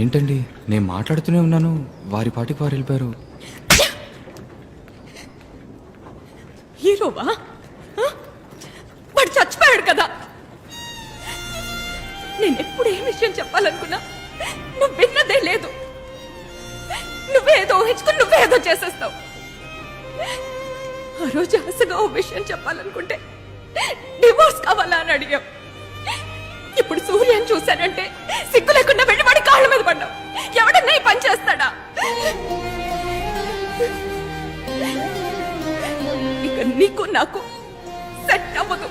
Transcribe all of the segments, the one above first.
ఏంటండి, నేను మాట్లాడుతూనే ఉన్నాను, వారి పాటికి వారు వెళ్ళిపోయారు. హీరోవా? వాడు చచ్చిపోయాడు కదా. నేను ఎప్పుడు ఏ విషయం చెప్పాలనుకున్నా నువ్వు విన్నదే లేదు. నువ్వేదో ఊహించుకుని నువ్వేదో చేసేస్తావు. ఆ రోజు ఆశగా ఓ విషయం చెప్పాలనుకుంటే డివోర్స్ కావాలా అని అడిగావు. ఇప్పుడు సూర్యని చూశానంటే సిగ్గు లేకుండా వెళ్ళి వాడి కాళ్ళ మీద పడ్డావు. ఎవడన్నా ఈ పని చేస్తాడా? ఇక నీకు నాకు సెట్ అవ్వదు.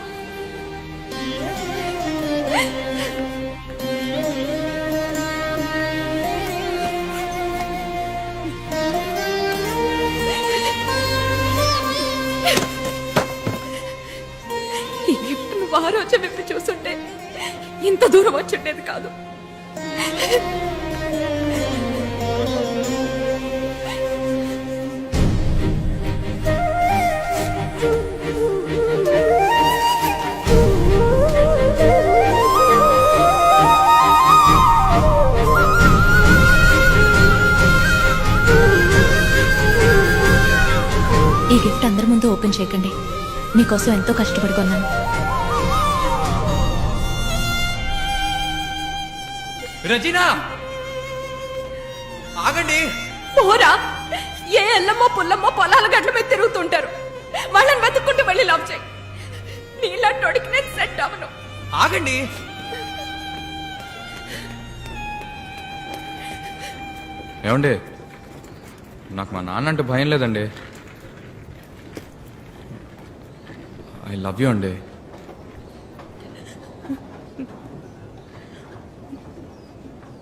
ఈ గిఫ్ట్ నువ్వు ఆ రోజు విప్పి చూస్తుంటే ఇంత దూరం వచ్చుండేది కాదు. ఈ గిఫ్ట్ అందరి ముందు ఓపెన్ చేయకండి. మీకోసం ఎంతో కష్టపడి కొన్నాను. రజీనా, ఆగండి. పోరా, ఏ ఎల్లమ్మో పుల్లమ్మో పొలాల గడ్ల మీద తిరుగుతుంటారు. వాళ్ళని వెతుక్కుంటూ వెళ్ళి లవ్ చేయి. నీలాంటోడికి నేను సెట్ అవను. ఆగండి. ఏమండి, నాకు మా నాన్న అంటే భయం లేదండి. ఐ లవ్ యూ అండి.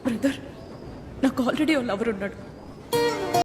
బ్రదర్, నాకు ఆల్రెడీ ఓ లవర్ ఉన్నాడు.